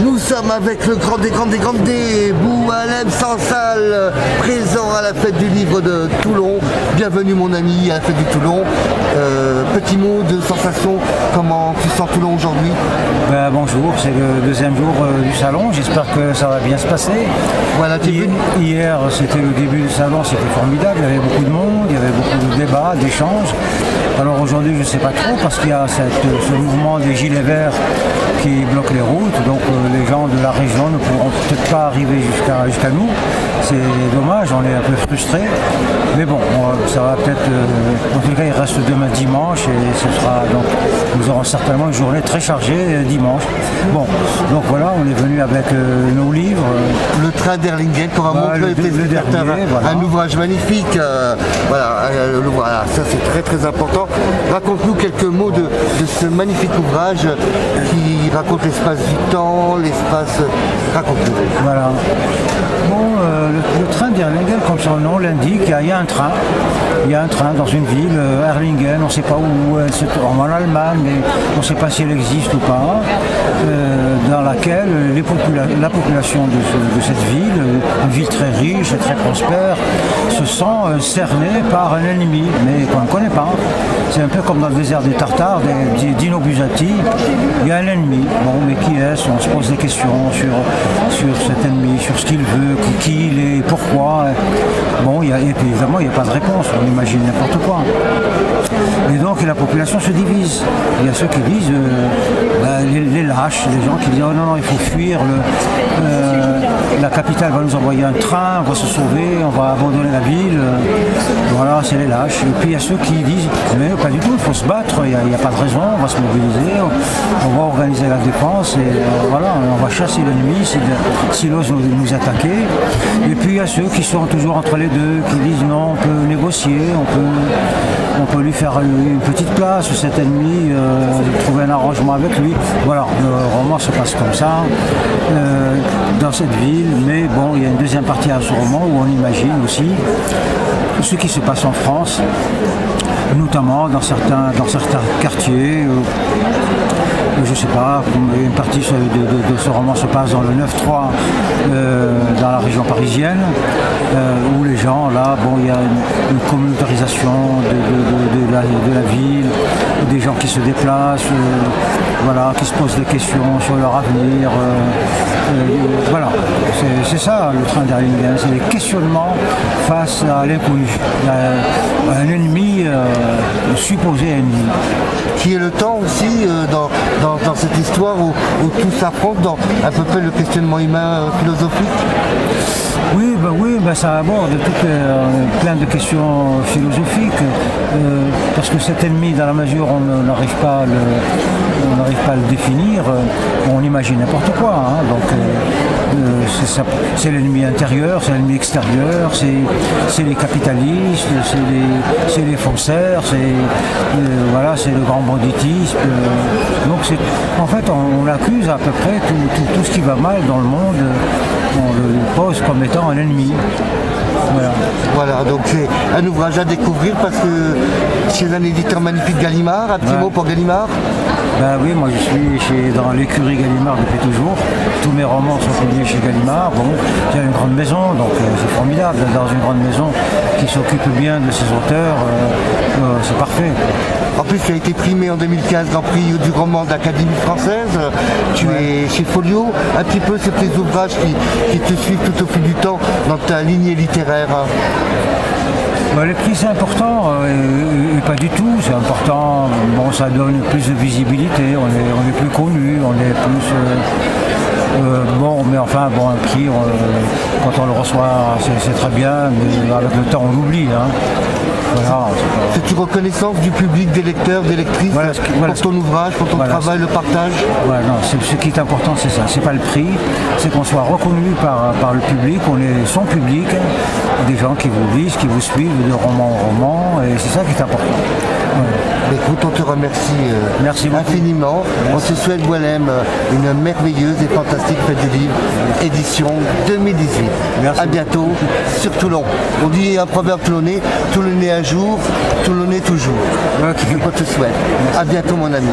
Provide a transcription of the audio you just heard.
Nous sommes avec le grand des Boualem Sansal, présent à la fête du livre de Toulon. Bienvenue mon ami à la fête du Toulon. Petit mot de sensation, comment tu sens Toulon aujourd'hui? Bonjour, c'est le deuxième jour du salon, j'espère que ça va bien se passer. Voilà, Hier c'était le début du salon, c'était formidable, il y avait beaucoup de monde, il y avait beaucoup de débats, d'échanges. Alors aujourd'hui je ne sais pas trop parce qu'il y a ce mouvement des gilets verts qui bloque les routes, donc les gens de la région ne pourront peut-être pas arriver jusqu'à nous. C'est dommage, on est un peu frustrés, mais bon, ça va peut-être, en tout cas il reste demain dimanche et ce sera donc, nous aurons certainement une journée très chargée dimanche. Bon, donc voilà, on est venu avec nos livres. Le train d'Erlingen qu'on va montrer aux téléspectateurs, voilà. Un ouvrage magnifique, voilà, ça c'est très très important. Raconte-nous quelques mots de ce magnifique ouvrage qui raconte l'espace du temps, l'espace... Raconte-nous. Voilà. Bon, le train d'Erlingen, comme son nom l'indique, il y a un train. Il y a un train dans une ville, Erlingen, on ne sait pas où elle se trouve, en Allemagne, mais on ne sait pas si elle existe ou pas, dans laquelle la population de cette ville, une ville très riche et très prospère, se sent cernée par un ennemi, mais qu'on ne connaît pas. C'est un peu comme dans le désert des Tartares, Dino Buzzati, il y a un ennemi. Bon, mais qui est-ce? On se pose des questions sur cet ennemi, sur ce qu'il veut, qui il est, pourquoi. Bon, et puis évidemment, il n'y a pas de réponse, on imagine n'importe quoi. Et donc la population se divise. Il y a ceux qui disent, les lâches, les gens qui disent oh non, il faut fuir, la capitale va nous envoyer un train, on va se sauver, on va abandonner la ville. Voilà, c'est les lâches. Et puis il y a ceux qui disent mais pas du tout, il faut se battre, il n'y a pas de raison, on va se mobiliser, on va organiser la défense et voilà, on va chasser l'ennemi s'il ose nous attaquer. Et puis il y a ceux qui sont toujours entre les deux, qui disent non, on peut négocier, on peut lui faire une petite place, cet ennemi, trouver un arrangement avec lui. Voilà, le roman se passe comme ça, dans cette ville, mais bon, il y a une deuxième partie à ce roman où on imagine aussi ce qui se passe en France, notamment dans certains quartiers. Je ne sais pas, une partie de ce roman se passe dans le 9-3, dans la région parisienne, où les gens, là, bon, il y a une communautarisation de la ville, des gens qui se déplacent, voilà, qui se posent des questions sur leur avenir. Voilà, c'est ça le train d'Erlingen, c'est des questionnements face à l'inconnu, un ennemi, supposé ennemi. Qui est le temps aussi dans cette histoire où tout s'affronte dans à peu près le questionnement humain philosophique. Oui, ça aborde plein de questions philosophiques, parce que cet ennemi, dans la mesure où on n'arrive pas à le définir, on imagine n'importe quoi. Hein, donc c'est l'ennemi intérieur, c'est l'ennemi extérieur, c'est les capitalistes, c'est les faussaires, c'est le grand banditisme. Donc en fait on accuse à peu près tout ce qui va mal dans le monde, on le pose comme étant un ennemi. Voilà, donc c'est un ouvrage à découvrir parce que chez un éditeur magnifique, Gallimard. Un petit mot pour Gallimard. Oui, moi je suis dans l'écurie Gallimard depuis toujours. Tous mes romans sont publiés chez Gallimard. Bon, j'ai une grande maison, donc c'est formidable. Dans une grande maison qui s'occupe bien de ses auteurs, c'est parfait. En plus, tu as été primé en 2015 Grand Prix du roman de l'Académie française. Tu es chez Folio. Un petit peu, c'est tes ouvrages qui te suivent tout au fil du temps dans ta lignée littéraire. Les prix c'est important, et pas du tout, c'est important, bon ça donne plus de visibilité, on est plus connu, on est plus... mais enfin, un prix, quand on le reçoit, c'est très bien, mais avec le temps on l'oublie. Hein. Voilà, c'est une reconnaissance du public, des lecteurs, des lectrices, pour ton ouvrage, pour ton travail, le partage. Ce qui est important, c'est ça, c'est pas le prix, c'est qu'on soit reconnu par le public, on est son public, des gens qui vous lisent, qui vous suivent de roman en roman, et c'est ça qui est important. Écoute, on te remercie Merci infiniment. Merci. On te souhaite, Boualem, une merveilleuse et fantastique fête du livre, édition 2018. Merci. À bientôt sur Toulon. On dit un proverbe toulonnais, Toulonnais un jour, Toulonnais toujours. Okay. On te souhaite. À bientôt, mon ami.